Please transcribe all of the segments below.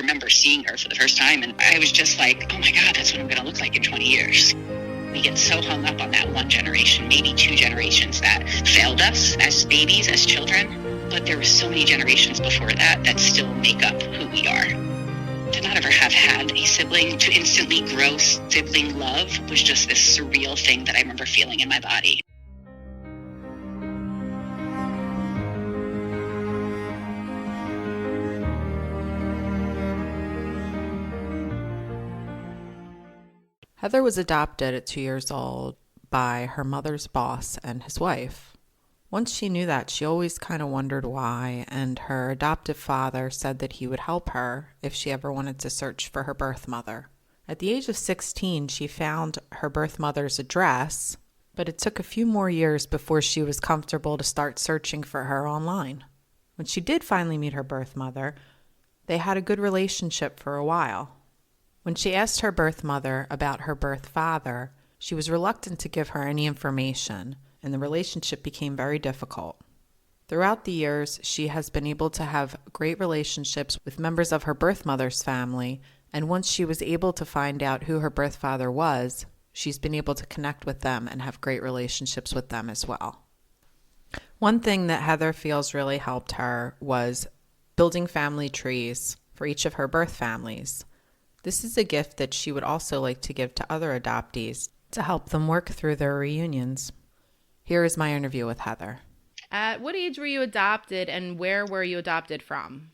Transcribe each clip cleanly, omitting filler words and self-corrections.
remember seeing her for the first time, and I was just like, oh my God, that's what I'm going to look like in 20 years. We get so hung up on that one generation, maybe two generations that failed us as babies, as children. But there were so many generations before that that still make up who we are. To not ever have had a sibling, to instantly grow sibling love was just this surreal thing that I remember feeling in my body. Heather was adopted at 2 years old by her mother's boss and his wife. Once she knew that, she always kind of wondered why, and her adoptive father said that he would help her if she ever wanted to search for her birth mother. At the age of 16, she found her birth mother's address, but it took a few more years before she was comfortable to start searching for her online. When she did finally meet her birth mother, they had a good relationship for a while. When she asked her birth mother about her birth father, she was reluctant to give her any information, and the relationship became very difficult. Throughout the years, she has been able to have great relationships with members of her birth mother's family, and once she was able to find out who her birth father was, she's been able to connect with them and have great relationships with them as well. One thing that Heather feels really helped her was building family trees for each of her birth families. This is a gift that she would also like to give to other adoptees to help them work through their reunions. Here is my interview with Heather. At what age were you adopted, and where were you adopted from?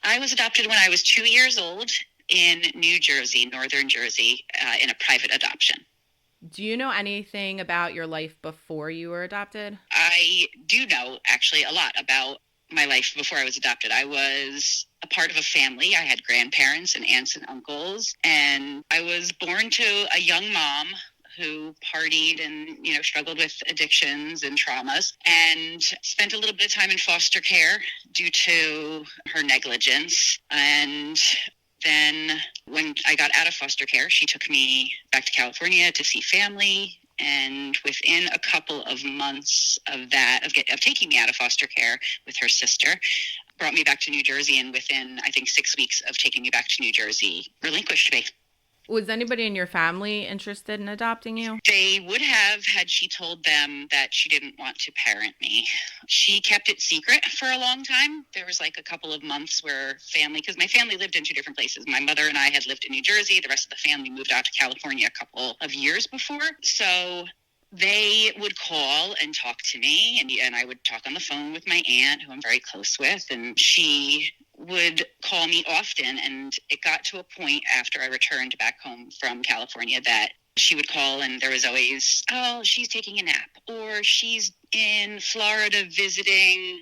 I was adopted when I was 2 years old in New Jersey, northern Jersey, in a private adoption. Do you know anything about your life before you were adopted? I do know actually a lot about my life before I was adopted. I was a part of a family. I had grandparents and aunts and uncles, and I was born to a young mom who partied and, struggled with addictions and traumas, and spent a little bit of time in foster care due to her negligence. And then when I got out of foster care, she took me back to California to see family. And within a couple of months of that, of taking me out of foster care with her sister, brought me back to New Jersey. And within, I think, 6 weeks of taking me back to New Jersey, relinquished me. Was anybody in your family interested in adopting you? They would have had she told them that she didn't want to parent me. She kept it secret for a long time. There was like a couple of months where because my family lived in two different places. My mother and I had lived in New Jersey. The rest of the family moved out to California a couple of years before. So they would call and talk to me, and I would talk on the phone with my aunt, who I'm very close with, and she would call me often. And it got to a point after I returned back home from California that she would call, and there was always, oh, she's taking a nap, or she's in Florida visiting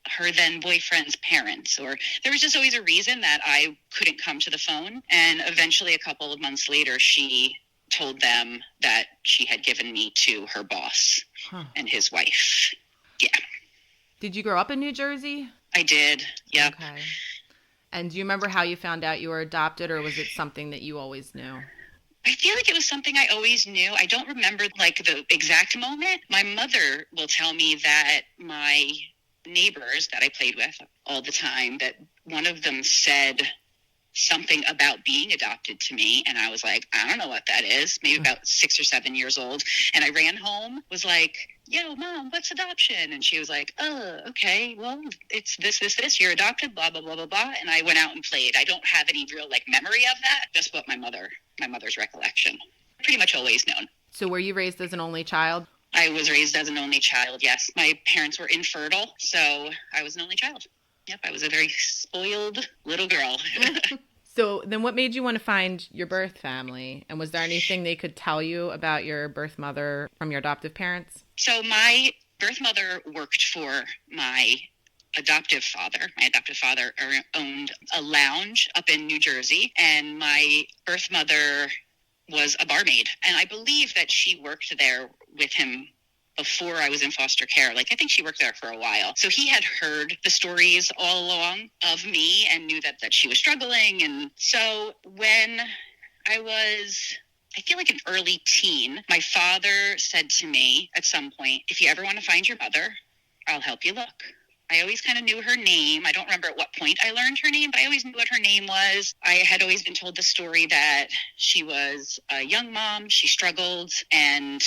her then boyfriend's parents, or there was just always a reason that I couldn't come to the phone. And eventually, a couple of months later, she told them that she had given me to her boss and his wife. Yeah. Did you grow up in New Jersey? I did. Yep. Okay. And do you remember how you found out you were adopted, or was it something that you always knew? I feel like it was something I always knew. I don't remember like the exact moment. My mother will tell me that my neighbors that I played with all the time, that one of them said something about being adopted to me, and I was like, I don't know what that is, maybe about 6 or 7 years old. And I ran home, was like, yo, Mom, what's adoption? And she was like, oh, okay, well, it's this, you're adopted, blah, blah, blah, blah, blah. And I went out and played. I don't have any real memory of that, just what my mother's recollection. Pretty much always known. So were you raised as an only child? I was raised as an only child, yes. My parents were infertile, so I was an only child. Yep, I was a very spoiled little girl. So then what made you want to find your birth family? And was there anything they could tell you about your birth mother from your adoptive parents? So my birth mother worked for my adoptive father. My adoptive father owned a lounge up in New Jersey, and my birth mother was a barmaid. And I believe that she worked there with him before I was in foster care. I think she worked there for a while. So he had heard the stories all along of me and knew that she was struggling. And so when I was, I feel like an early teen, my father said to me at some point, if you ever want to find your mother, I'll help you look. I always kind of knew her name. I don't remember at what point I learned her name, but I always knew what her name was. I had always been told the story that she was a young mom, she struggled, and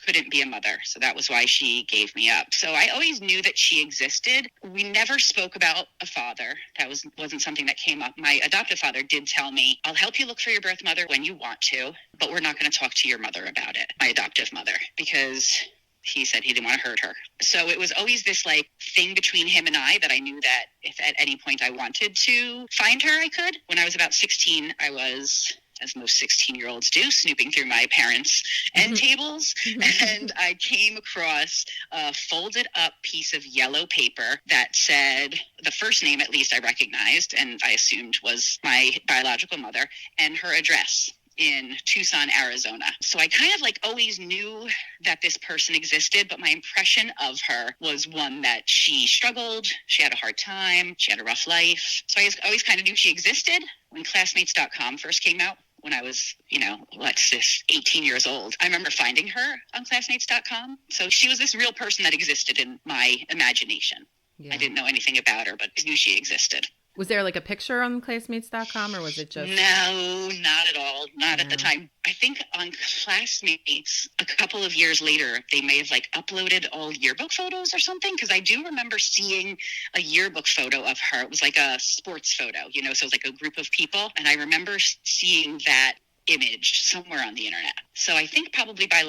couldn't be a mother. So that was why she gave me up. So I always knew that she existed. We never spoke about a father. That wasn't something that came up. My adoptive father did tell me, I'll help you look for your birth mother when you want to, but we're not going to talk to your mother about it, my adoptive mother, because he said he didn't want to hurt her. So it was always this like thing between him and I that I knew that if at any point I wanted to find her, I could. When I was about 16, I was, as most 16-year-olds do, snooping through my parents' end tables. And I came across a folded up piece of yellow paper that said the first name, at least I recognized, and I assumed was my biological mother, and her address in Tucson, Arizona. So I kind of like always knew that this person existed, but my impression of her was one that she struggled, she had a hard time, she had a rough life. So I always kind of knew she existed. When classmates.com first came out, when I was, 18 years old, I remember finding her on classmates.com. So she was this real person that existed in my imagination. Yeah. I didn't know anything about her, but I knew she existed. Was there like a picture on classmates.com, or was it just... No, not at all. Not at the time. I think on Classmates, a couple of years later, they may have like uploaded all yearbook photos or something. Because I do remember seeing a yearbook photo of her. It was like a sports photo, so it was like a group of people. And I remember seeing that image somewhere on the internet. So I think probably by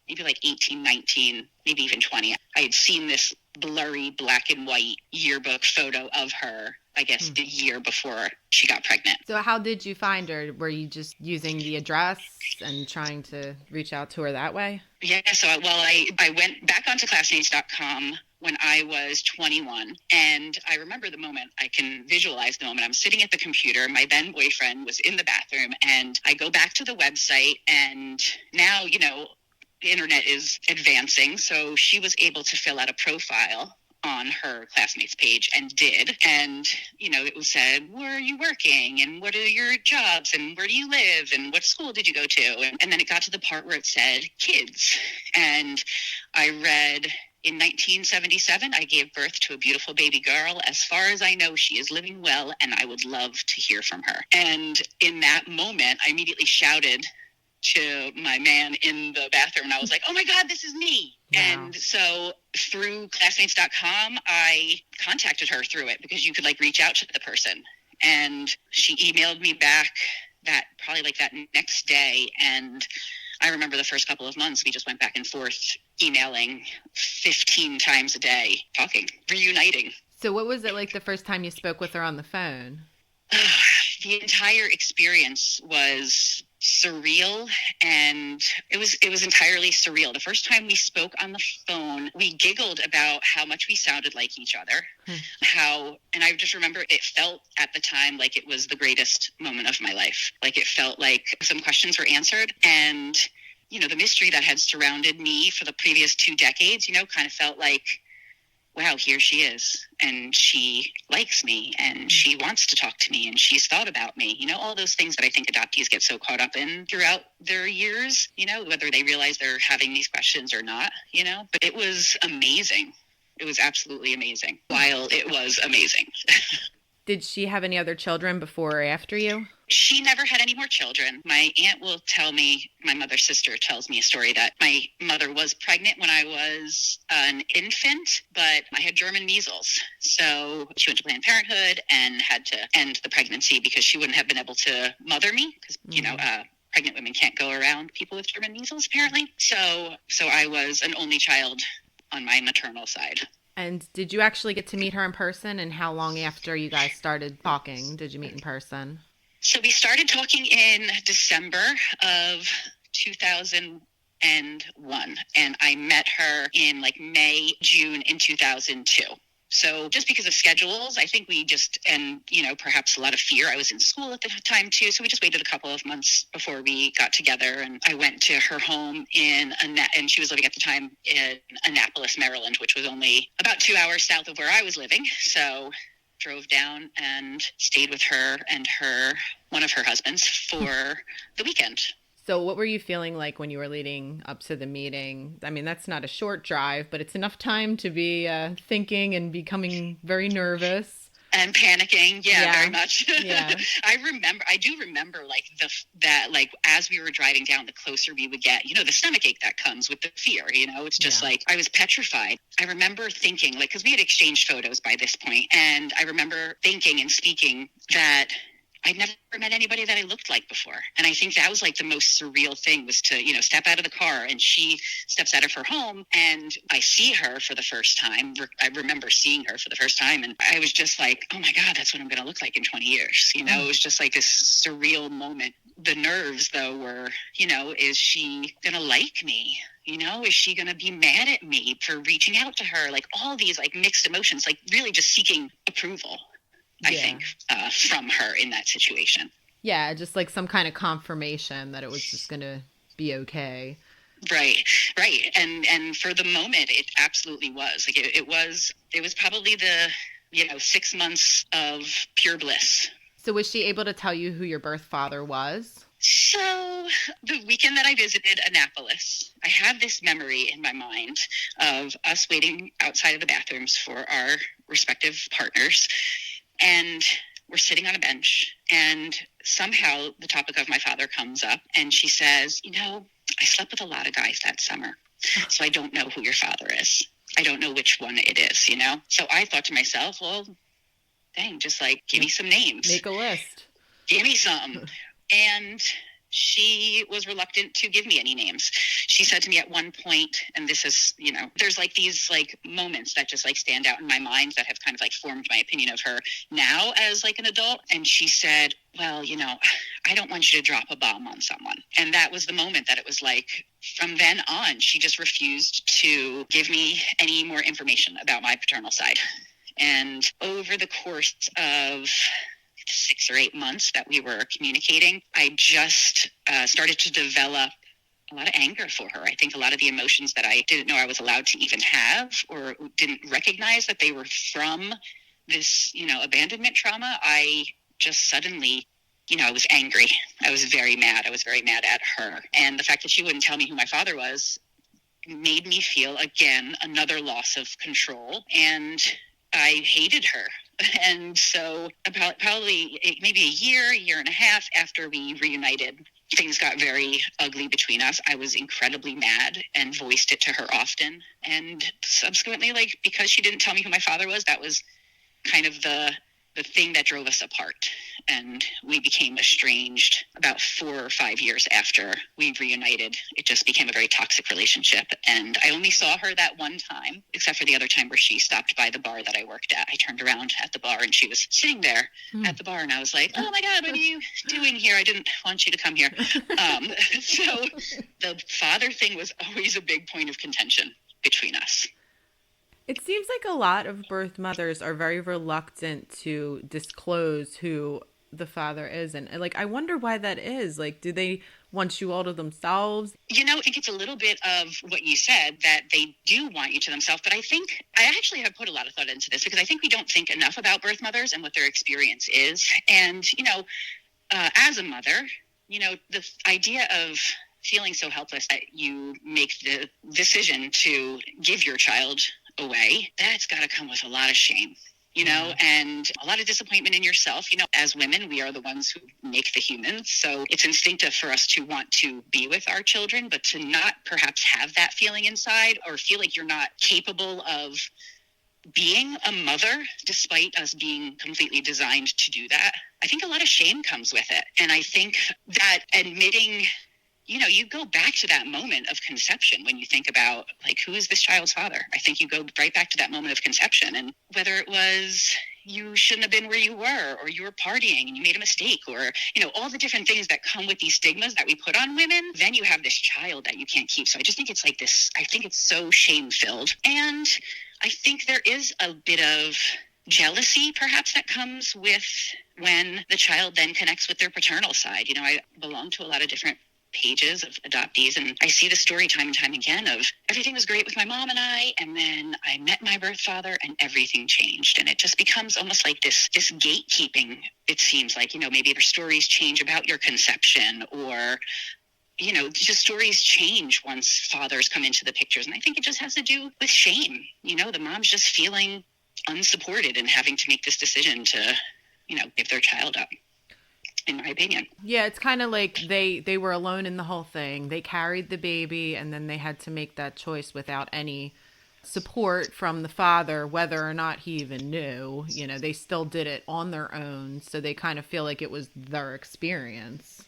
maybe 18, 19, maybe even 20, I had seen this blurry black and white yearbook photo of her, I guess, the year before she got pregnant. So how did you find her? Were you just using the address and trying to reach out to her that way? Yeah, so I went back onto classmates.com when I was 21, and I remember the moment. I can visualize the moment. I'm sitting at the computer. My then boyfriend was in the bathroom, and I go back to the website, and now, the internet is advancing, so she was able to fill out a profile on her Classmates page, and did. And, it was said, where are you working? And what are your jobs? And where do you live? And what school did you go to? And then it got to the part where it said kids. And I read, in 1977, I gave birth to a beautiful baby girl. As far as I know, she is living well, and I would love to hear from her. And in that moment, I immediately shouted to my man in the bathroom, and I was like, oh my God, this is me. Wow. And so through classmates.com, I contacted her through it, because you could reach out to the person. And she emailed me back that next day. And I remember the first couple of months, we just went back and forth, emailing 15 times a day, talking, reuniting. So what was it like the first time you spoke with her on the phone? The entire experience was surreal, and it was entirely surreal. The first time we spoke on the phone, we giggled about how much we sounded like each other. And I just remember it felt at the time like it was the greatest moment of my life. Like it felt like some questions were answered, and the mystery that had surrounded me for the previous 2 decades, kind of felt like, wow, here she is, and she likes me, and she wants to talk to me, and she's thought about me, all those things that I think adoptees get so caught up in throughout their years, whether they realize they're having these questions or not, but it was amazing. It was absolutely amazing, while it was amazing. Did she have any other children before or after you? She never had any more children. My aunt will tell me, my mother's sister tells me a story that my mother was pregnant when I was an infant, but I had German measles. So she went to Planned Parenthood and had to end the pregnancy because she wouldn't have been able to mother me because, pregnant women can't go around people with German measles, apparently. So I was an only child on my maternal side. And did you actually get to meet her in person? And how long after you guys started talking did you meet in person? So we started talking in December of 2001, and I met her in May, June in 2002. So just because of schedules, I think we perhaps a lot of fear. I was in school at the time too, so we just waited a couple of months before we got together. And I went to her home and she was living at the time in Annapolis, Maryland, which was only about 2 hours south of where I was living. So drove down and stayed with her and one of her husbands for the weekend. So what were you feeling like when you were leading up to the meeting? I mean, that's not a short drive, but it's enough time to be thinking and becoming very nervous. And panicking, yeah, very much. Yeah. I do remember like that like as we were driving down, the closer we would get, the stomach ache that comes with the fear, it's just like I was petrified. I remember thinking, like, because we had exchanged photos by this point, and I remember thinking and speaking that I'd never met anybody that I looked like before. And I think that was like the most surreal thing, was to, step out of the car, and she steps out of her home and I see her for the first time. I remember seeing her for the first time, and I was just like, oh my God, that's what I'm going to look like in 20 years. It was just like this surreal moment. The nerves though were, is she going to like me? Is she going to be mad at me for reaching out to her? Like all these like mixed emotions, like really just seeking approval. I think, from her in that situation. Yeah, just like some kind of confirmation that it was just going to be okay. Right. And for the moment, it absolutely was. Like it was probably the, 6 months of pure bliss. So was she able to tell you who your birth father was? So the weekend that I visited Annapolis, I have this memory in my mind of us waiting outside of the bathrooms for our respective partners. And we're sitting on a bench, and somehow the topic of my father comes up, and she says, I slept with a lot of guys that summer, so I don't know who your father is. I don't know which one it is, So I thought to myself, well, dang, just like, give me some names. Make a list. Give me some. And she was reluctant to give me any names. She said to me at one point, and this is, there's like these like moments that just like stand out in my mind that have kind of like formed my opinion of her now as like an adult. And she said, well, I don't want you to drop a bomb on someone. And that was the moment that it was like, from then on, she just refused to give me any more information about my paternal side. And over the course of 6 or 8 months that we were communicating, I just started to develop a lot of anger for her. I think a lot of the emotions that I didn't know I was allowed to even have, or didn't recognize that they were from this, abandonment trauma. I just suddenly, I was angry. I was very mad. I was very mad at her. And the fact that she wouldn't tell me who my father was made me feel, again, another loss of control. And I hated her. And so about probably maybe a year and a half after we reunited, things got very ugly between us. I was incredibly mad and voiced it to her often. And subsequently, like, because she didn't tell me who my father was, that was kind of the thing that drove us apart. And we became estranged about 4 or 5 years after we reunited. It just became a very toxic relationship. And I only saw her that one time, except for the other time where she stopped by the bar that I worked at. I turned around at the bar and she was sitting there at the bar. And I was like, oh my God, what are you doing here? I didn't want you to come here. So the father thing was always a big point of contention between us. It seems like a lot of birth mothers are very reluctant to disclose who the father is. And like, I wonder why that is. Like, do they want you all to themselves? I think it's a little bit of what you said, that they do want you to themselves. But I think I actually have put a lot of thought into this, because I think we don't think enough about birth mothers and what their experience is. And, as a mother, the idea of feeling so helpless that you make the decision to give your child away, that's got to come with a lot of shame, and a lot of disappointment in yourself. As women, we are the ones who make the humans. So it's instinctive for us to want to be with our children, but to not perhaps have that feeling inside, or feel like you're not capable of being a mother, despite us being completely designed to do that. I think a lot of shame comes with it. And I think that admitting, you go back to that moment of conception when you think about, like, who is this child's father? I think you go right back to that moment of conception, and whether it was you shouldn't have been where you were, or you were partying and you made a mistake, or, all the different things that come with these stigmas that we put on women, then you have this child that you can't keep. So I just think it's like this, I think it's so shame-filled. And I think there is a bit of jealousy perhaps that comes with when the child then connects with their paternal side. I belong to a lot of different pages of adoptees, and I see the story time and time again of everything was great with my mom and I, and then I met my birth father and everything changed. And it just becomes almost like this gatekeeping. It seems like, maybe their stories change about your conception, or just stories change once fathers come into the pictures. And I think it just has to do with shame. The mom's just feeling unsupported and having to make this decision to, give their child up, in my opinion. Yeah, it's kind of like they were alone in the whole thing. They carried the baby, and then they had to make that choice without any support from the father, whether or not he even knew. They still did it on their own, so they kind of feel like it was their experience.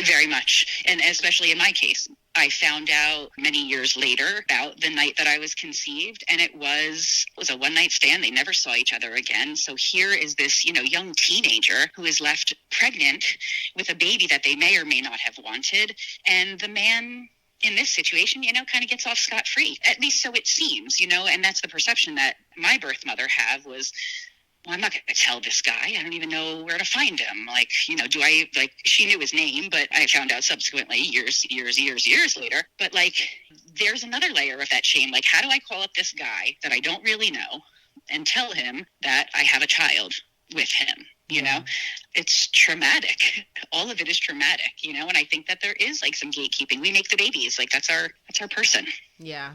Very much. And especially in my case, I found out many years later about the night that I was conceived, and it was a one-night stand. They never saw each other again. So here is this, young teenager who is left pregnant with a baby that they may or may not have wanted. And the man in this situation, kind of gets off scot-free. At least so it seems, and that's the perception that my birth mother had was, well, I'm not going to tell this guy. I don't even know where to find him. She knew his name, but I found out subsequently years later. But there's another layer of that shame. How do I call up this guy that I don't really know and tell him that I have a child with him? It's traumatic. All of it is traumatic, and I think that there is some gatekeeping. We make the babies. That's our person. Yeah.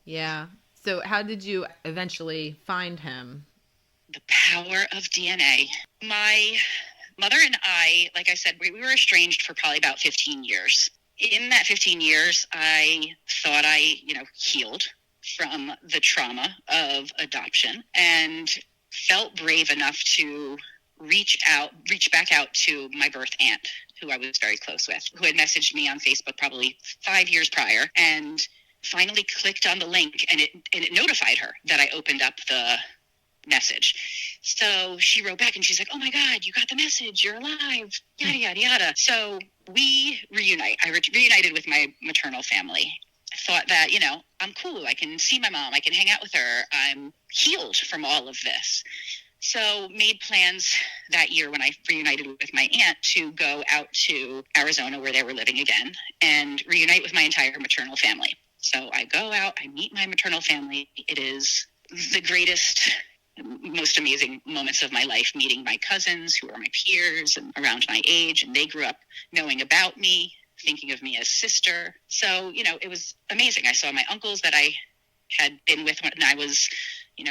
Yeah. So how did you eventually find him? The power of DNA. My mother and I, like I said, we were estranged for probably about 15 years. In that 15 years, I thought I, healed from the trauma of adoption and felt brave enough to reach back out to my birth aunt, who I was very close with, who had messaged me on Facebook probably 5 years prior, and finally clicked on the link, and it notified her that I opened up the message. So she wrote back and she's like, "Oh my God, you got the message, you're alive, yada, yada, yada." So we reunite. I reunited with my maternal family. I thought that, I'm cool. I can see my mom. I can hang out with her. I'm healed from all of this. So made plans that year when I reunited with my aunt to go out to Arizona, where they were living again, and reunite with my entire maternal family. So I go out, I meet my maternal family. It is the greatest, most amazing moments of my life, meeting my cousins who are my peers and around my age, and they grew up knowing about me, thinking of me as sister. So, it was amazing. I saw my uncles that I had been with when I was,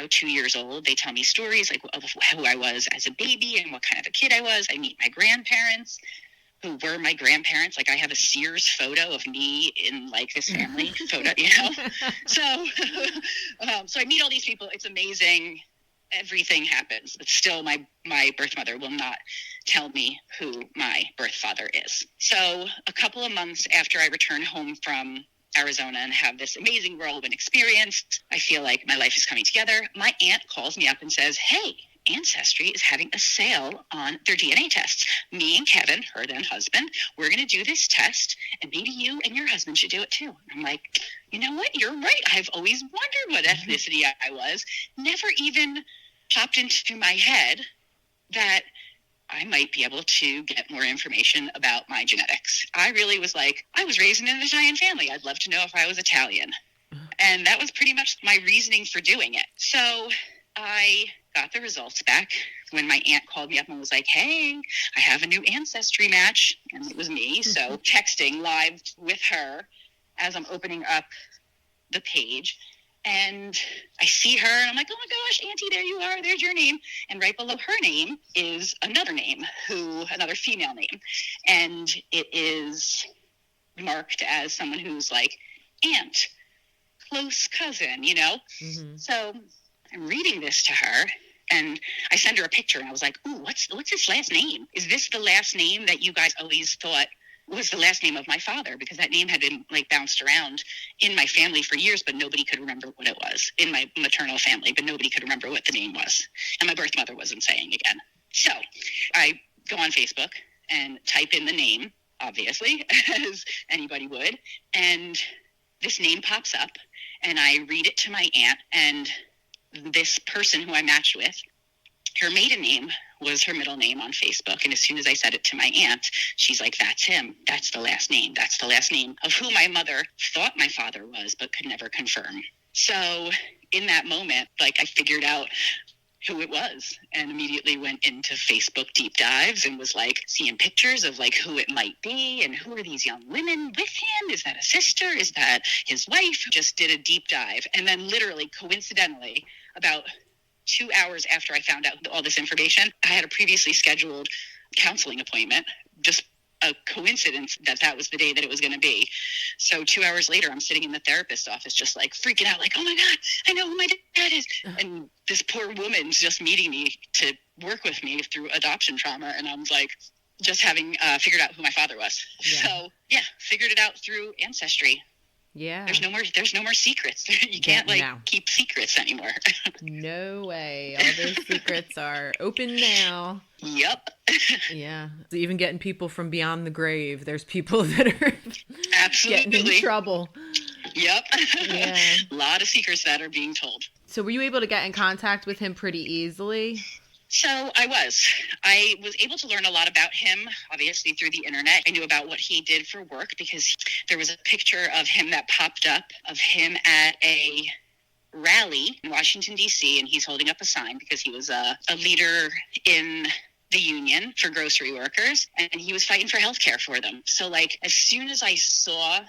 2 years old. They tell me stories of who I was as a baby and what kind of a kid I was. I meet my grandparents, who were my grandparents. I have a Sears photo of me in this family photo, So, so I meet all these people. It's amazing. Everything happens, but still my birth mother will not tell me who my birth father is. So a couple of months after I return home from Arizona and have this amazing whirlwind experience, I feel like my life is coming together. My aunt calls me up and says, "Hey, Ancestry is having a sale on their DNA tests. Me and Kevin, her then husband, we're going to do this test, and maybe you and your husband should do it too." I'm like, you know what? You're right. I've always wondered what ethnicity I was. Never even popped into my head that I might be able to get more information about my genetics. I really was I was raised in an Italian family. I'd love to know if I was Italian. And that was pretty much my reasoning for doing it. So I got the results back when my aunt called me up and was like, "Hey, I have a new ancestry match." And it was me. So texting live with her as I'm opening up the page. And I see her and I'm like, "Oh my gosh, Auntie, there you are. There's your name." And right below her name is another name, another female name. And it is marked as someone who's aunt, close cousin, Mm-hmm. So I'm reading this to her and I send her a picture and I was like, "Ooh, what's this last name? Is this the last name that you guys always thought was the last name of my father?" Because that name had been bounced around in my family for years, but nobody could remember what it was, in my maternal family, but nobody could remember what the name was. And my birth mother wasn't saying again. So I go on Facebook and type in the name, obviously, as anybody would. And this name pops up and I read it to my aunt, and this person who I matched with, her maiden name was her middle name on Facebook. And as soon as I said it to my aunt, she's like, "That's him. That's the last name. That's the last name of who my mother thought my father was, but could never confirm." So in that moment, I figured out who it was, and immediately went into Facebook deep dives and was like seeing pictures of like who it might be and who are these young women with him? Is that a sister? Is that his wife? Just did a deep dive. And then literally coincidentally, about 2 hours after I found out all this information, I had a previously scheduled counseling appointment. Just a coincidence that was the day that it was going to be. So 2 hours later, I'm sitting in the therapist's office just like freaking out, like, oh my God, I know who my dad is. And this poor woman's just meeting me to work with me through adoption trauma. And I was like, just having figured out who my father was. Yeah. So yeah, figured it out through ancestry. Yeah. There's no more secrets. You can't keep secrets anymore. No way. All those secrets are open now. Yep. Yeah. Even getting people from beyond the grave. There's people that are absolutely getting in trouble. Yep. Yeah. A lot of secrets that are being told. So were you able to get in contact with him pretty easily? So I was able to learn a lot about him, obviously through the internet. I knew about what he did for work because there was a picture of him that popped up of him at a rally in Washington, D.C., and he's holding up a sign because he was a leader in the union for grocery workers, and he was fighting for healthcare for them. So like as soon as I saw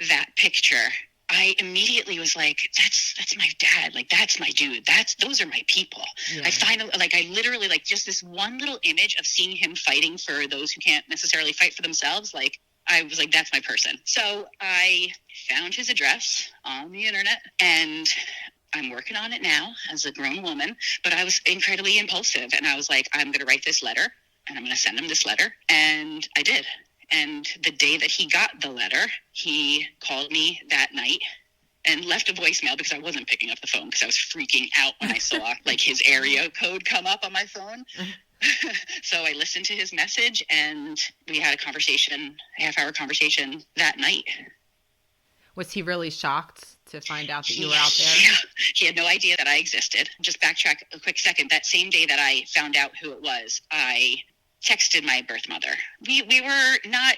that picture, I immediately was like, that's my dad. Like, that's my dude. Those are my people. Yeah. I literally just this one little image of seeing him fighting for those who can't necessarily fight for themselves. Like, I was like, that's my person. So I found his address on the internet, and I'm working on it now as a grown woman, but I was incredibly impulsive, and I was like, I'm going to write this letter, and I'm going to send him this letter. And I did. And the day that he got the letter, he called me that night and left a voicemail because I wasn't picking up the phone because I was freaking out when I saw his area code come up on my phone. So I listened to his message and we had a half-hour conversation that night. Was he really shocked to find out that you were out there? Yeah, he had no idea that I existed. Just backtrack a quick second. That same day that I found out who it was, I texted my birth mother. We were not,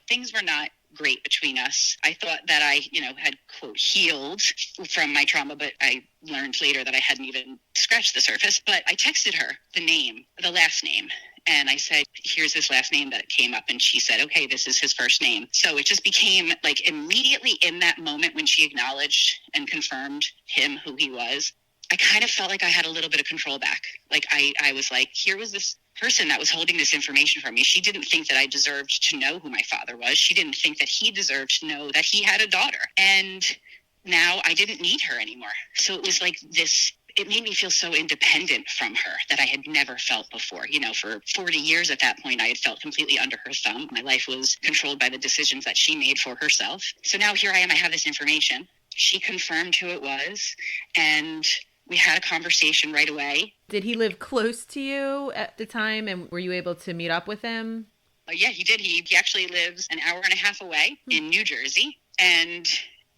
things were not great between us. I thought that I, had, quote, healed from my trauma, but I learned later that I hadn't even scratched the surface. But I texted her the last name. And I said, here's this last name that came up. And she said, okay, this is his first name. So it just became like immediately in that moment when she acknowledged and confirmed him, who he was, I kind of felt like I had a little bit of control back. Like I was like, here was this person that was holding this information from me. She didn't think that I deserved to know who my father was. She didn't think that he deserved to know that he had a daughter. And now I didn't need her anymore. So it was like this, it made me feel so independent from her that I had never felt before. For 40 years at that point, I had felt completely under her thumb. My life was controlled by the decisions that she made for herself. So now here I am, I have this information. She confirmed who it was, and we had a conversation right away. Did he live close to you at the time, and were you able to meet up with him? Yeah, he did. He actually lives an hour and a half away in New Jersey, and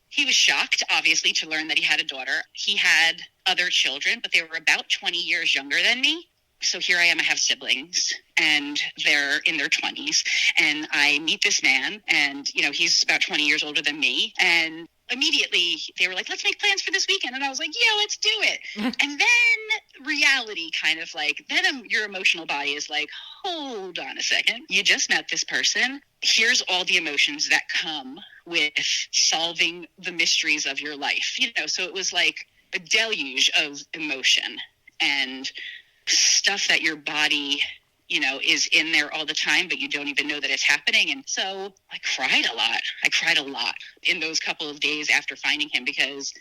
he was shocked, obviously, to learn that he had a daughter. He had other children, but they were about 20 years younger than me. So here I am, I have siblings, and they're in their 20s, and I meet this man, and, he's about 20 years older than me, and immediately they were like, let's make plans for this weekend. And I was like, yeah, let's do it. And then reality kind of your emotional body is like, hold on a second. You just met this person. Here's all the emotions that come with solving the mysteries of your life. So it was like a deluge of emotion and stuff that your body is in there all the time, but you don't even know that it's happening. And so I cried a lot. I cried a lot in those couple of days after finding him because,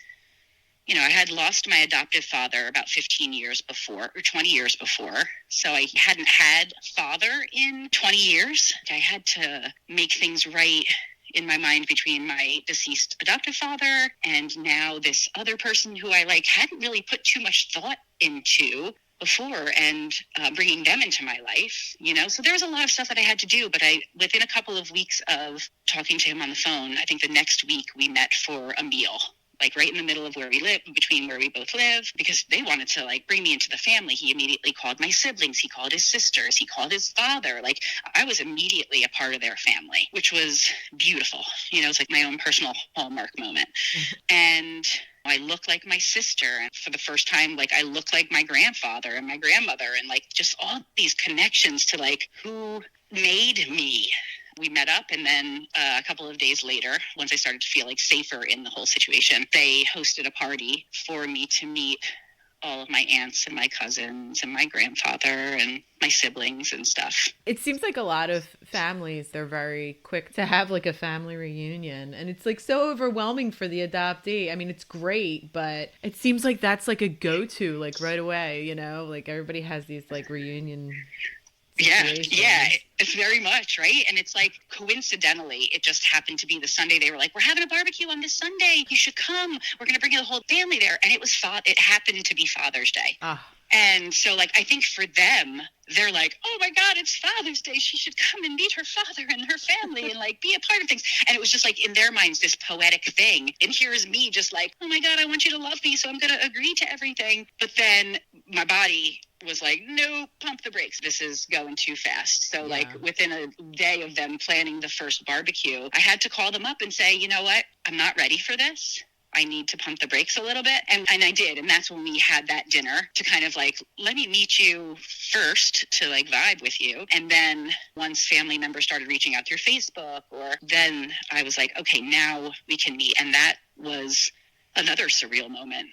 I had lost my adoptive father about 15 years before or 20 years before. So I hadn't had father in 20 years. I had to make things right in my mind between my deceased adoptive father and now this other person who I hadn't really put too much thought into before, and bringing them into my life, so there was a lot of stuff that I had to do, but within a couple of weeks of talking to him on the phone, I think the next week we met for a meal. like right in the middle of where we live, between where we both live, because they wanted to like bring me into the family. He immediately called my siblings. He called his sisters. He called his father. Like I was immediately a part of their family, which was beautiful. It's like my own personal hallmark moment. And I look like my sister. And for the first time, like I look like my grandfather and my grandmother, and like just all these connections to like who made me. We met up, and then a couple of days later, once I started to feel like safer in the whole situation, they hosted a party for me to meet all of my aunts and my cousins and my grandfather and my siblings and stuff. It seems like a lot of families, they're very quick to have like a family reunion, and it's like so overwhelming for the adoptee. I mean, it's great, but it seems like that's like a go-to like right away, like everybody has these like reunion situations. Yeah, it's very much, right? And it's like, coincidentally, it just happened to be the Sunday. They were like, we're having a barbecue on this Sunday. You should come. We're going to bring the whole family there. And it happened to be Father's Day. And so, like, I think for them, they're like, oh my God, it's Father's Day. She should come and meet her father and her family and like be a part of things. And it was just like in their minds, this poetic thing. And here's me just like, oh my God, I want you to love me, so I'm going to agree to everything. But then my body was like, no, pump the brakes. This is going too fast. So like within a day of them planning the first barbecue, I had to call them up and say, you know what? I'm not ready for this. I need to pump the brakes a little bit. And I did. And that's when we had that dinner to kind of like, let me meet you first to like vibe with you. And then once family members started reaching out through Facebook, then I was like, okay, now we can meet. And that was another surreal moment.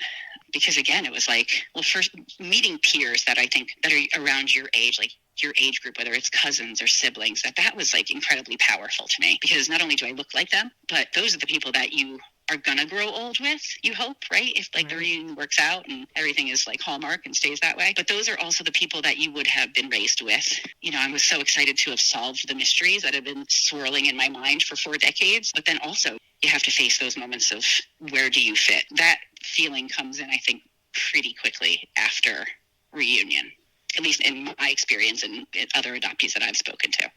Because again, it was like, well, first meeting peers that I think that are around your age, like your age group, whether it's cousins or siblings, that was like incredibly powerful to me, because not only do I look like them, but those are the people that you are going to grow old with, you hope, right? If like the reunion works out and everything is like Hallmark and stays that way. But those are also the people that you would have been raised with. I was so excited to have solved the mysteries that have been swirling in my mind for 4 decades. But then also you have to face those moments of where do you fit? That feeling comes in, I think, pretty quickly after reunion, at least in my experience and other adoptees that I've spoken to.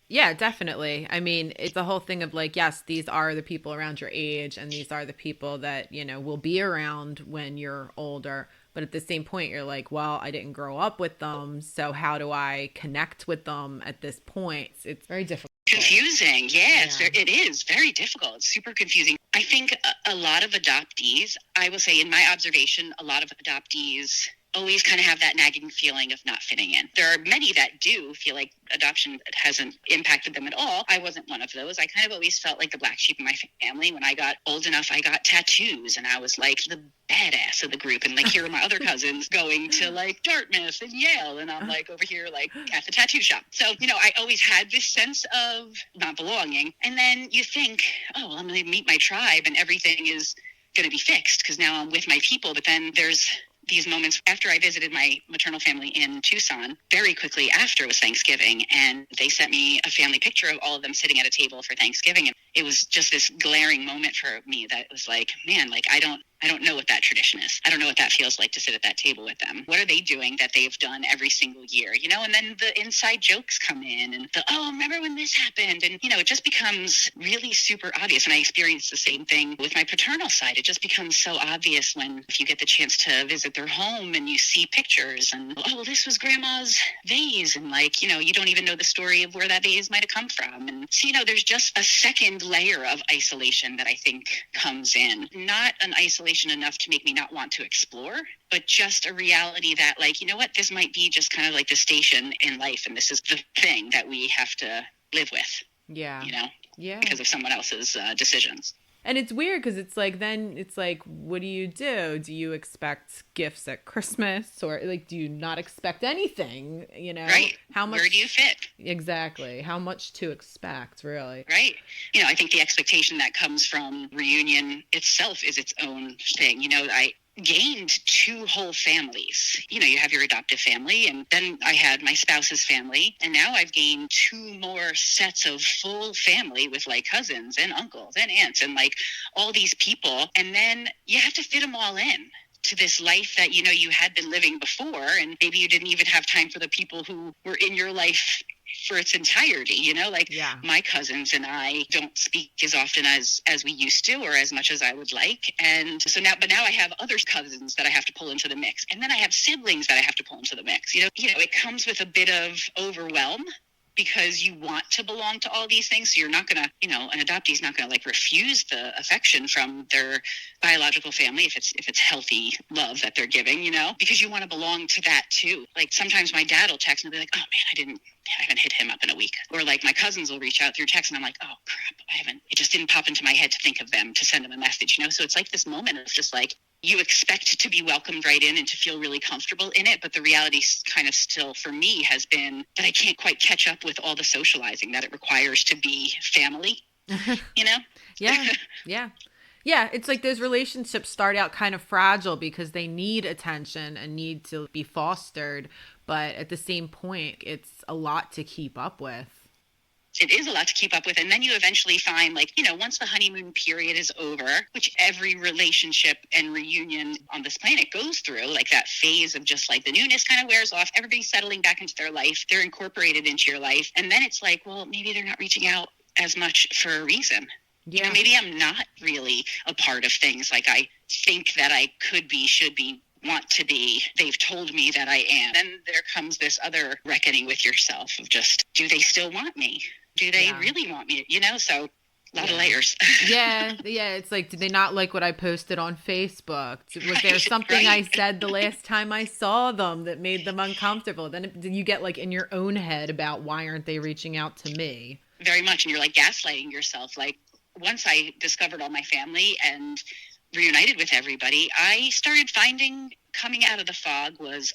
Yeah, definitely. I mean, it's a whole thing of like, yes, these are the people around your age, and these are the people that, will be around when you're older. But at the same point, you're like, well, I didn't grow up with them, so how do I connect with them at this point? It's very difficult. Confusing. Yeah. It is very difficult. It's super confusing. I think a lot of adoptees, I will say in my observation, a lot of adoptees always kind of have that nagging feeling of not fitting in. There are many that do feel like adoption hasn't impacted them at all. I wasn't one of those. I kind of always felt like the black sheep in my family. When I got old enough, I got tattoos, and I was like the badass of the group. And like, here are my other cousins going to like Dartmouth and Yale, and I'm like over here like at the tattoo shop. So, I always had this sense of not belonging. And then you think, oh, well, I'm going to meet my tribe and everything is going to be fixed because now I'm with my people. But then there's these moments after I visited my maternal family in Tucson, very quickly after was Thanksgiving, and they sent me a family picture of all of them sitting at a table for Thanksgiving. And it was just this glaring moment for me that was like, man, like I don't know what that tradition is. I don't know what that feels like to sit at that table with them. What are they doing that they've done every single year? And then the inside jokes come in and remember when this happened? And, it just becomes really super obvious. And I experienced the same thing with my paternal side. It just becomes so obvious if you get the chance to visit their home and you see pictures and, this was grandma's vase. And you don't even know the story of where that vase might have come from. And so, there's just a second layer of isolation that I think comes in. Not an isolation enough to make me not want to explore, but just a reality that this might be just kind of like the station in life, and this is the thing that we have to live with. Yeah. Because of someone else's decisions. And it's weird because it's like, then it's like, what do you do? Do you expect gifts at Christmas, or like, do you not expect anything? Right. How much? Where do you fit? Exactly. How much to expect, really? Right. I think the expectation that comes from reunion itself is its own thing. I gained 2 whole families. You have your adoptive family, and then I had my spouse's family, and now I've gained 2 more sets of full family with like cousins and uncles and aunts and like all these people, and then you have to fit them all in to this life that you had been living before, and maybe you didn't even have time for the people who were in your life for its entirety, like Yeah. my cousins and I don't speak as often as we used to, or as much as I would like. And so now I have other cousins that I have to pull into the mix, and then I have siblings that I have to pull into the mix. It comes with a bit of overwhelm, because you want to belong to all these things. So you're not going to, an adoptee is not going to like refuse the affection from their biological family if it's healthy love that they're giving, because you want to belong to that too. Like sometimes my dad will text and be like, oh man, I haven't hit him up in a week. Or like my cousins will reach out through text and I'm like, oh crap, it just didn't pop into my head to think of them, to send them a message, So it's like this moment of just like, you expect to be welcomed right in and to feel really comfortable in it. But the reality kind of still for me has been that I can't quite catch up with all the socializing that it requires to be family, Yeah. Yeah. Yeah. It's like those relationships start out kind of fragile because they need attention and need to be fostered. But at the same point, it's a lot to keep up with. It is a lot to keep up with. And then you eventually find, like, once the honeymoon period is over, which every relationship and reunion on this planet goes through, like that phase of just like the newness kind of wears off, everybody's settling back into their life, they're incorporated into your life. And then it's like, well, maybe they're not reaching out as much for a reason. Yeah. Maybe I'm not really a part of things like I think that I could be, should be, want to be. They've told me that I am. Then there comes this other reckoning with yourself of just, do they still want me? Do they really want me? So a lot of layers. Yeah. It's like, did they not like what I posted on Facebook? Was there something I said the last time I saw them that made them uncomfortable? Then you get like in your own head about why aren't they reaching out to me? Very much. And you're like gaslighting yourself. Like once I discovered all my family and reunited with everybody, I started finding coming out of the fog was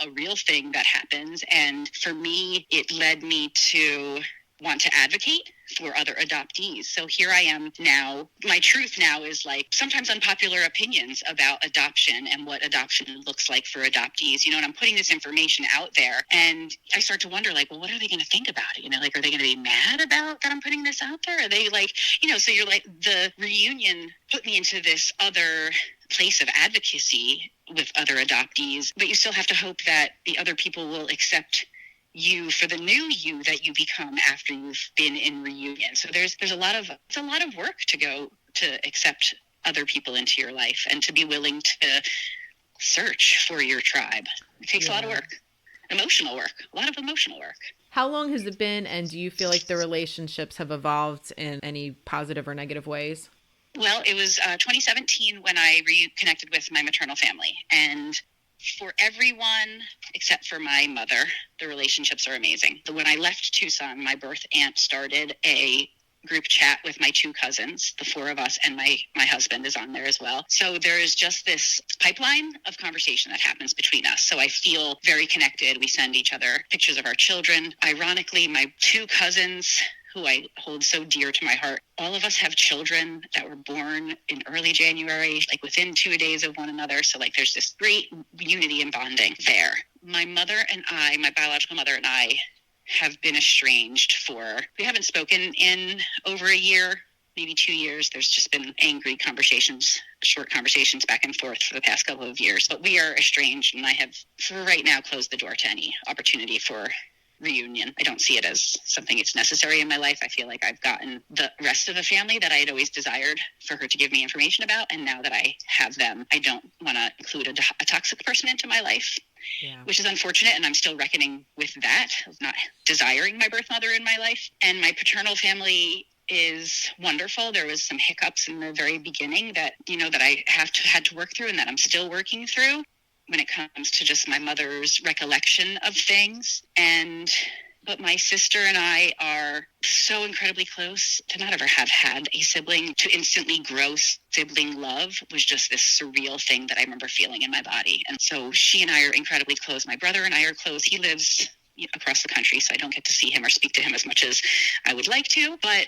a real thing that happens. And for me, it led me to want to advocate for other adoptees. So here I am now. My truth now is like sometimes unpopular opinions about adoption and what adoption looks like for adoptees, and I'm putting this information out there and I start to wonder like, well, what are they going to think about it? Like, are they going to be mad about that I'm putting this out there? Are they like, so you're like, the reunion put me into this other place of advocacy with other adoptees, but you still have to hope that the other people will accept you for the new you that you become after you've been in reunion. So it's a lot of work to go to accept other people into your life and to be willing to search for your tribe. It takes a lot of work, a lot of emotional work. How long has it been, and do you feel like the relationships have evolved in any positive or negative ways? Well, it was 2017 when I reconnected with my maternal family, and for everyone except for my mother, the relationships are amazing. When I left Tucson, my birth aunt started a group chat with my two cousins, the four of us, and my husband is on there as well. So there is just this pipeline of conversation that happens between us. So I feel very connected. We send each other pictures of our children. Ironically, my two cousins, who I hold so dear to my heart, all of us have children that were born in early January, like within 2 days of one another. So like there's this great unity and bonding there. My biological mother and I have been estranged we haven't spoken in over a year, maybe 2 years. There's just been angry conversations, short conversations back and forth for the past couple of years. But we are estranged, and I have, for right now, closed the door to any opportunity for reunion. I don't see it as something that's necessary in my life. I feel like I've gotten the rest of the family that I had always desired for her to give me information about. And now that I have them, I don't want to include a toxic person into my life, which is unfortunate. And I'm still reckoning with that, of not desiring my birth mother in my life. And my paternal family is wonderful. There was some hiccups in the very beginning that, that I had to work through and that I'm still working through when it comes to just my mother's recollection of things. But my sister and I are so incredibly close. To not ever have had a sibling, to instantly grow sibling love was just this surreal thing that I remember feeling in my body. And so she and I are incredibly close. My brother and I are close. He lives across the country, so I don't get to see him or speak to him as much as I would like to. But,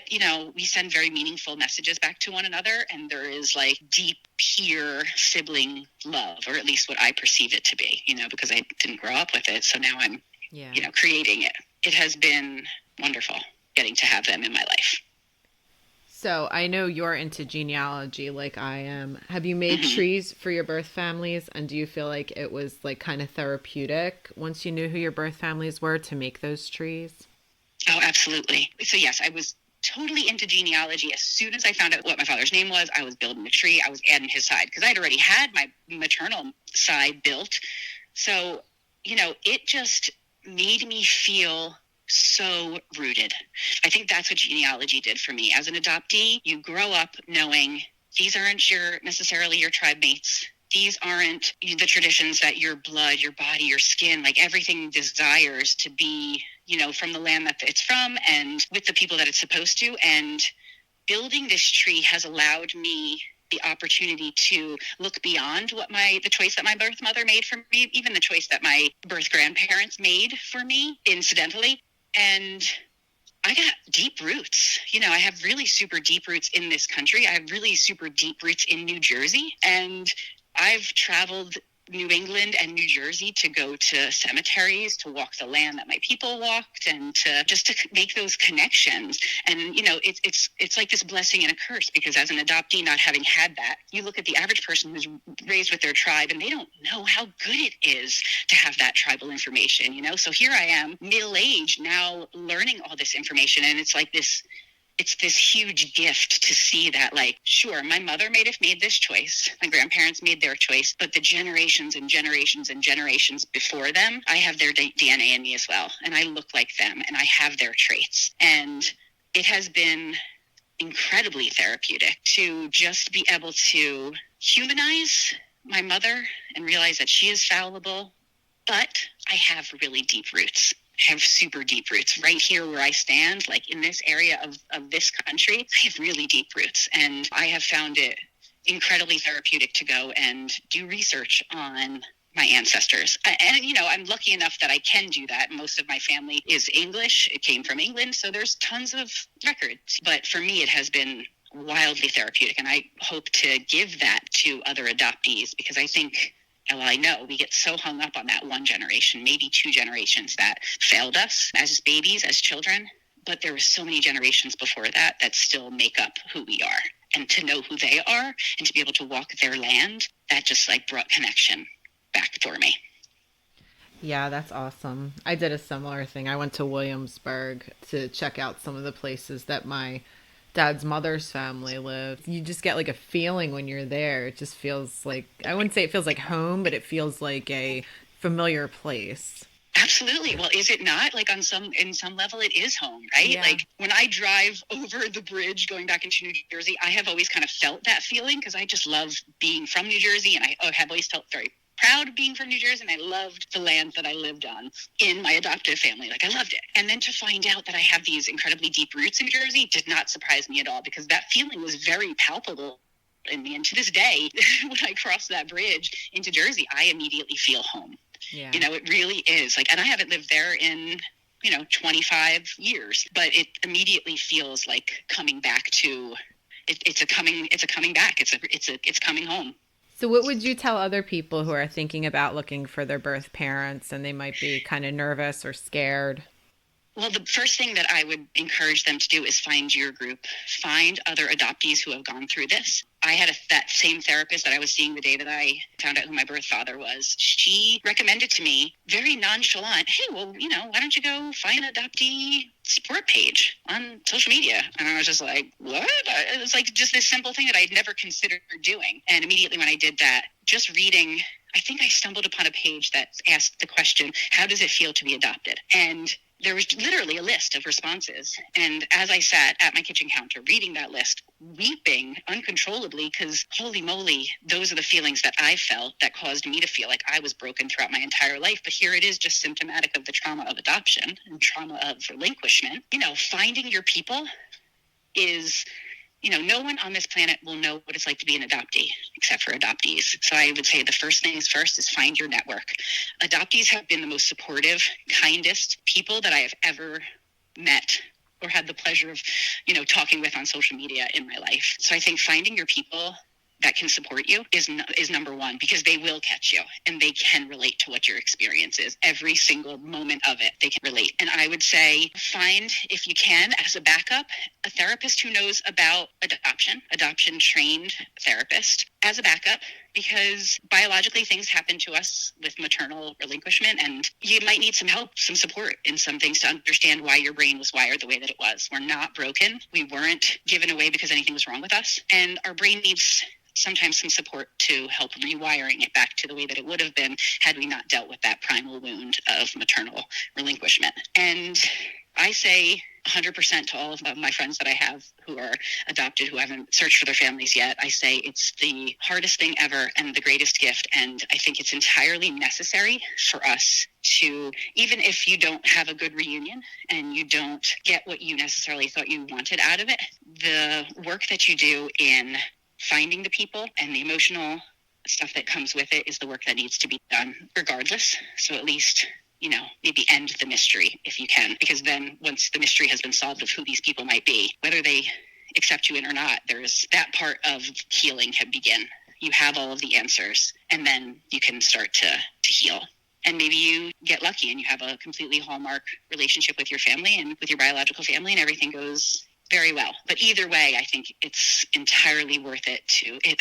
we send very meaningful messages back to one another, and there is like deep peer sibling love, or at least what I perceive it to be, because I didn't grow up with it. So now I'm, creating it. It has been wonderful getting to have them in my life. So I know you're into genealogy like I am. Have you made trees for your birth families? And do you feel like it was like kind of therapeutic once you knew who your birth families were to make those trees? Absolutely. So yes, I was totally into genealogy. As soon as I found out what my father's name was, I was building a tree. I was adding his side because I'd already had my maternal side built. So, it just made me feel so rooted. I think that's what genealogy did for me. As an adoptee, you grow up knowing these aren't necessarily your tribe mates. These aren't the traditions that your blood, your body, your skin, like everything desires to be, from the land that it's from and with the people that it's supposed to. And building this tree has allowed me the opportunity to look beyond the choice that my birth mother made for me, even the choice that my birth grandparents made for me incidentally. And I got deep roots. I have really super deep roots in this country. I have really super deep roots in New Jersey. And I've traveled New England and New Jersey to go to cemeteries, to walk the land that my people walked, and to make those connections. And, it's like this blessing and a curse, because as an adoptee, not having had that, you look at the average person who's raised with their tribe and they don't know how good it is to have that tribal information, So here I am, middle-aged, now learning all this information. And it's like it's this huge gift to see that, like, sure, my mother made this choice, my grandparents made their choice, but the generations and generations and generations before them, I have their DNA in me as well. And I look like them and I have their traits. And it has been incredibly therapeutic to just be able to humanize my mother and realize that she is fallible, but I have really deep roots. Have super deep roots right here where I stand, like in this area of this country. I have really deep roots, and I have found it incredibly therapeutic to go and do research on my ancestors. And, I'm lucky enough that I can do that. Most of my family is English. It came from England, so there's tons of records. But for me, it has been wildly therapeutic, and I hope to give that to other adoptees, because I think, well, I know we get so hung up on that one generation, maybe two generations that failed us as babies, as children. But there were so many generations before that still make up who we are. And to know who they are and to be able to walk their land, that just brought connection back for me. Yeah, that's awesome. I did a similar thing. I went to Williamsburg to check out some of the places that my dad's mother's family lived. You just get a feeling when you're there. It just feels like, I wouldn't say it feels like home, but it feels like a familiar place. Absolutely. Well, is it not? In some level, it is home, right? Yeah. When I drive over the bridge going back into New Jersey, I have always kind of felt that feeling, because I just love being from New Jersey, and I have always felt very proud of being from New Jersey, and I loved the land that I lived on in my adoptive family. I loved it. And then to find out that I have these incredibly deep roots in New Jersey did not surprise me at all, because that feeling was very palpable in me. And to this day, when I cross that bridge into Jersey, I immediately feel home. Yeah. It really is and I haven't lived there in 25 years, but it immediately feels like coming back to it's coming back. It's coming home. So what would you tell other people who are thinking about looking for their birth parents and they might be kind of nervous or scared? Well, the first thing that I would encourage them to do is find your group. Find other adoptees who have gone through this. I had that same therapist that I was seeing the day that I found out who my birth father was. She recommended to me, very nonchalant, hey, well, why don't you go find an adoptee support page on social media? And I was just like, what? It was just this simple thing that I'd never considered doing. And immediately when I did that, just reading, I think I stumbled upon a page that asked the question, how does it feel to be adopted? And there was literally a list of responses. And as I sat at my kitchen counter reading that list, weeping uncontrollably, because holy moly, those are the feelings that I felt that caused me to feel like I was broken throughout my entire life. But here it is, just symptomatic of the trauma of adoption and trauma of relinquishment. Finding your people is, no one on this planet will know what it's like to be an adoptee except for adoptees. So I would say the first things first is find your network. Adoptees have been the most supportive, kindest people that I have ever met or had the pleasure of, talking with on social media in my life. So I think finding your people that can support you is number one, because they will catch you and they can relate to what your experience is. Every single moment of it, they can relate. And I would say find, if you can, as a backup, a therapist who knows about adoption trained therapist. as a backup, because biologically things happen to us with maternal relinquishment, and you might need some help, some support in some things to understand why your brain was wired the way that it was. We're not broken. We weren't given away because anything was wrong with us. And our brain needs sometimes some support to help rewiring it back to the way that it would have been had we not dealt with that primal wound of maternal relinquishment. And I say 100% to all of my friends that I have who are adopted, who haven't searched for their families yet, I say it's the hardest thing ever and the greatest gift. And I think it's entirely necessary for us to, even if you don't have a good reunion and you don't get what you necessarily thought you wanted out of it, the work that you do in finding the people and the emotional stuff that comes with it is the work that needs to be done regardless. So at least, maybe end the mystery if you can, because then once the mystery has been solved of who these people might be, whether they accept you in or not, there's that part of healing can begin. You have all of the answers, and then you can start to heal. And maybe you get lucky and you have a completely hallmark relationship with your family and with your biological family, and everything goes very well. But either way, I think it's entirely worth it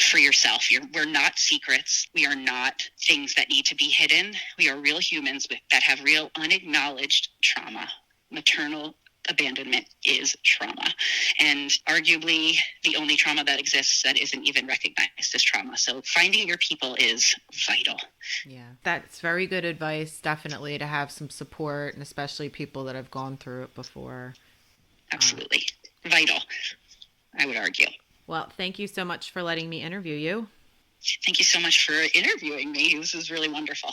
for yourself. We're not secrets. We are not things that need to be hidden. We are real humans that have real unacknowledged trauma. Maternal abandonment is trauma, and arguably the only trauma that exists that isn't even recognized as trauma. So finding your people is vital. Yeah, that's very good advice. Definitely to have some support, and especially people that have gone through it before. Absolutely. Vital, I would argue. Well, thank you so much for letting me interview you. Thank you so much for interviewing me. This is really wonderful.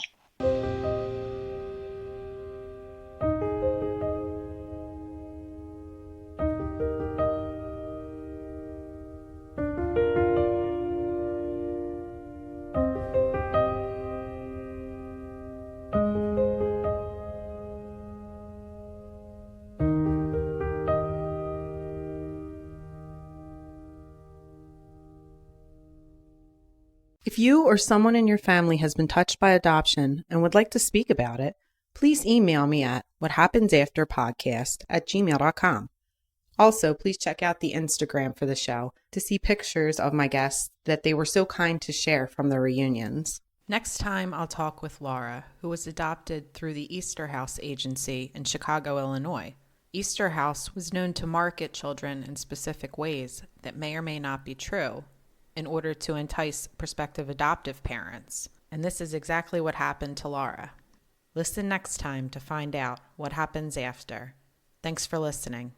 If you or someone in your family has been touched by adoption and would like to speak about it, please email me at whathappensafterpodcast@gmail.com. Also, please check out the Instagram for the show to see pictures of my guests that they were so kind to share from their reunions. Next time, I'll talk with Laura, who was adopted through the Easter House Agency in Chicago, Illinois. Easter House was known to market children in specific ways that may or may not be true, in order to entice prospective adoptive parents. And this is exactly what happened to Laura. Listen next time to find out what happens after. Thanks for listening.